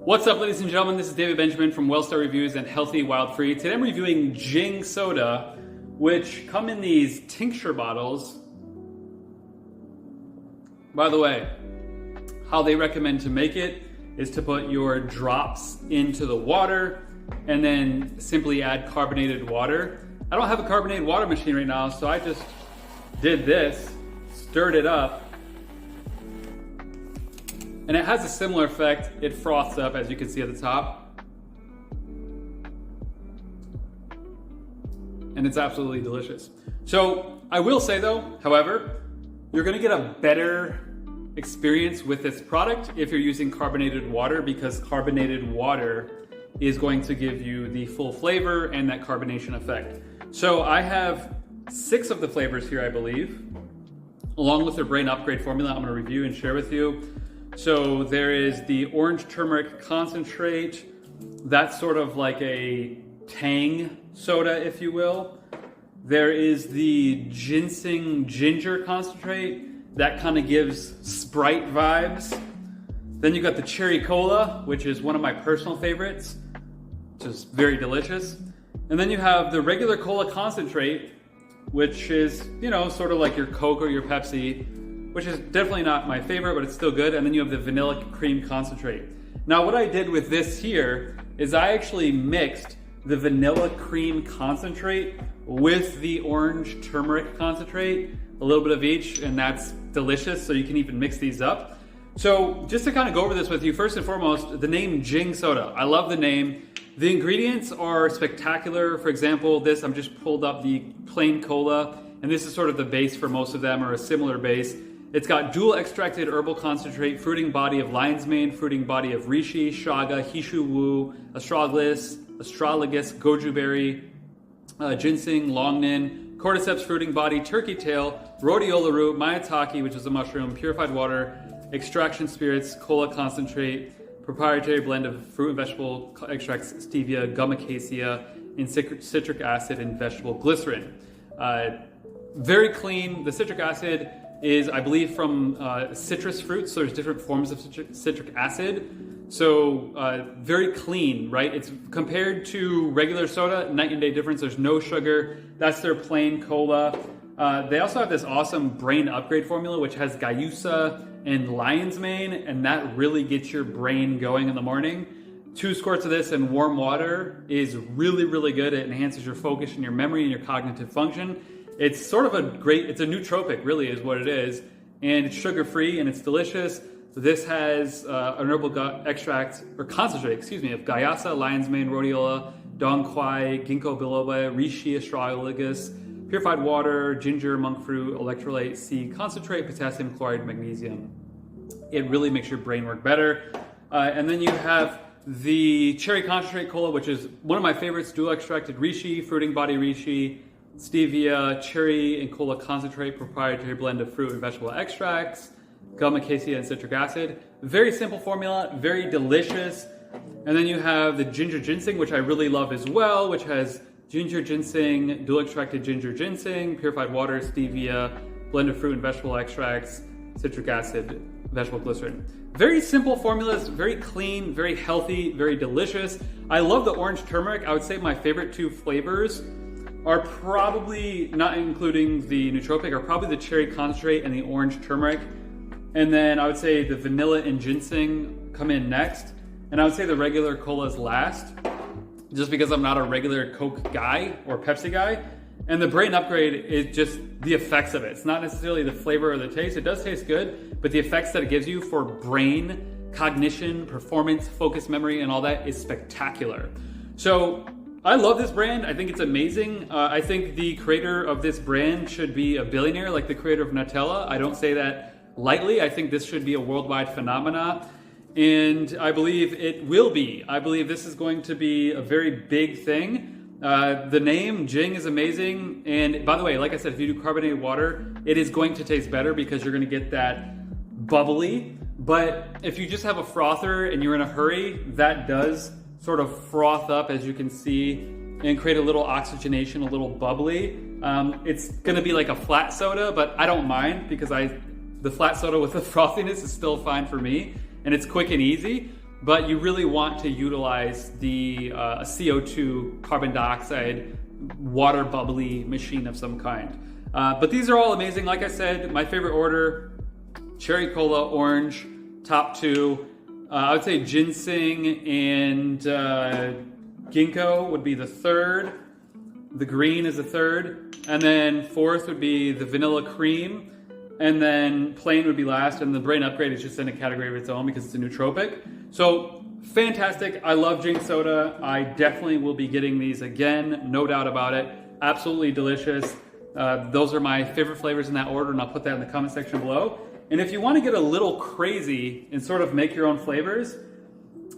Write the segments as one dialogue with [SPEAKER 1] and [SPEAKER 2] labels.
[SPEAKER 1] What's up, ladies and gentlemen? This is David Benjamin from Wellstar Reviews and Healthy Wild Free. Today I'm reviewing Jing Soda, which come in these tincture bottles. By the way, how they recommend to make it is to put your drops into the water and then simply add carbonated water. I don't have a carbonated water machine right now, so I just did this, stirred it up, and it has a similar effect. It froths up, as you can see at the top. And it's absolutely delicious. So I will say though, however, you're gonna get a better experience with this product if you're using carbonated water, because carbonated water is going to give you the full flavor and that carbonation effect. So I have 6 of the flavors here, I believe, along with their brain upgrade formula I'm gonna review and share with you. So there is the orange turmeric concentrate. That's sort of like a tang soda, if you will. There is the ginseng ginger concentrate. That kind of gives Sprite vibes. Then you got the cherry cola, which is one of my personal favorites, just very delicious. And then you have the regular cola concentrate, which is, you know, sort of like your Coke or your Pepsi, which is definitely not my favorite, but it's still good. And then you have the vanilla cream concentrate. Now what I did with this here is I actually mixed the vanilla cream concentrate with the orange turmeric concentrate, a little bit of each, and that's delicious. So you can even mix these up. So just to kind of go over this with you, first and foremost, the name Jing Soda. I love the name. The ingredients are spectacular. For example, this, I'm just pulled up the plain cola, and this is sort of the base for most of them, or a similar base. It's got dual extracted herbal concentrate, fruiting body of lion's mane, fruiting body of reishi, chaga, hishu wu, astragalus, goju berry, ginseng, longnan, cordyceps fruiting body, turkey tail, rhodiola root, maitake, which is a mushroom, purified water, extraction spirits, cola concentrate, proprietary blend of fruit and vegetable extracts, stevia, gum acacia, and citric acid and vegetable glycerin. Very clean. The citric acid is, I believe, from citrus fruits. So there's different forms of citric acid. So very clean, right? It's compared to regular soda, night and day difference. There's no sugar. That's their plain cola. They also have this awesome brain upgrade formula, which has guayusa and lion's mane, and that really gets your brain going in the morning. 2 squirts of this in warm water is really, really good. It enhances your focus and your memory and your cognitive function. It's sort of it's a nootropic, really, is what it is. And it's sugar-free and it's delicious. This has an herbal extract, or concentrate, of guayusa, lion's mane, rhodiola, dong quai, ginkgo biloba, reishi, astragalus, purified water, ginger, monk fruit, electrolyte C concentrate, potassium chloride, magnesium. It really makes your brain work better. And then you have the cherry concentrate cola, which is one of my favorites, dual extracted reishi, fruiting body reishi, stevia, cherry, and cola concentrate, proprietary blend of fruit and vegetable extracts, gum acacia, and citric acid. Very simple formula, very delicious. And then you have the ginger ginseng, which I really love as well, which has ginger ginseng, dual extracted ginger ginseng, purified water, stevia, blend of fruit and vegetable extracts, citric acid, vegetable glycerin. Very simple formulas, very clean, very healthy, very delicious. I love the orange turmeric. I would say my favorite 2 flavors are probably, not including the nootropic, are probably the cherry concentrate and the orange turmeric. And then I would say the vanilla and ginseng come in next. And I would say the regular colas last, just because I'm not a regular Coke guy or Pepsi guy. And the brain upgrade is just the effects of it. It's not necessarily the flavor or the taste. It does taste good, but the effects that it gives you for brain, cognition, performance, focus, memory, and all that is spectacular. So I love this brand. I think it's amazing. I think the creator of this brand should be a billionaire, like the creator of Nutella. I don't say that lightly. I think this should be a worldwide phenomena, and I believe it will be. I believe this is going to be a very big thing. The name Jing is amazing, and by the way, like I said, if you do carbonated water, it is going to taste better because you're going to get that bubbly. But if you just have a frother and you're in a hurry, that does sort of froth up, as you can see, and create a little oxygenation, a little bubbly. It's gonna be like a flat soda, but I don't mind because the flat soda with the frothiness is still fine for me, and it's quick and easy. but you really want to utilize the CO2 carbon dioxide water bubbly machine of some kind. But these are all amazing. Like I said, my favorite order, cherry cola, orange, top two. I would say ginseng and ginkgo would be the third. The green is the third. And then fourth would be the vanilla cream. And then plain would be last. And the brain upgrade is just in a category of its own because it's a nootropic. So fantastic. I love Jing Soda. I definitely will be getting these again. No doubt about it. Absolutely delicious. Those are my favorite flavors in that order, and I'll put that in the comment section below. And if you want to get a little crazy and sort of make your own flavors,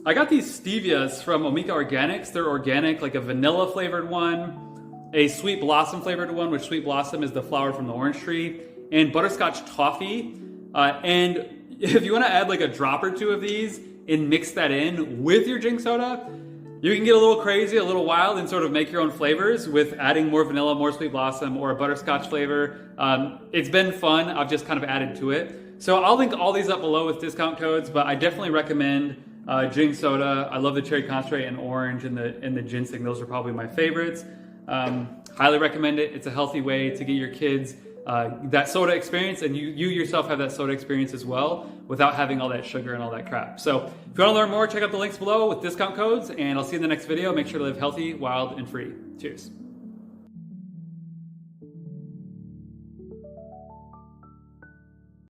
[SPEAKER 1] I got these stevias from Maca Organics. They're organic, like a vanilla flavored one, a sweet blossom flavored one, which sweet blossom is the flower from the orange tree, and butterscotch toffee. And if you want to add like a drop or two of these and mix that in with your Jing Soda, you can get a little crazy, a little wild, and sort of make your own flavors with adding more vanilla, more sweet blossom, or a butterscotch flavor. It's been fun. I've just kind of added to it. So I'll link all these up below with discount codes, but I definitely recommend Jing Soda. I love the cherry concentrate and orange and the ginseng. Those are probably my favorites. Highly recommend it. It's a healthy way to get your kids that soda experience, and you yourself have that soda experience as well without having all that sugar and all that crap. So if you want to learn more, check out the links below with discount codes, and I'll see you in the next video. Make sure to live healthy, wild, and free. Cheers.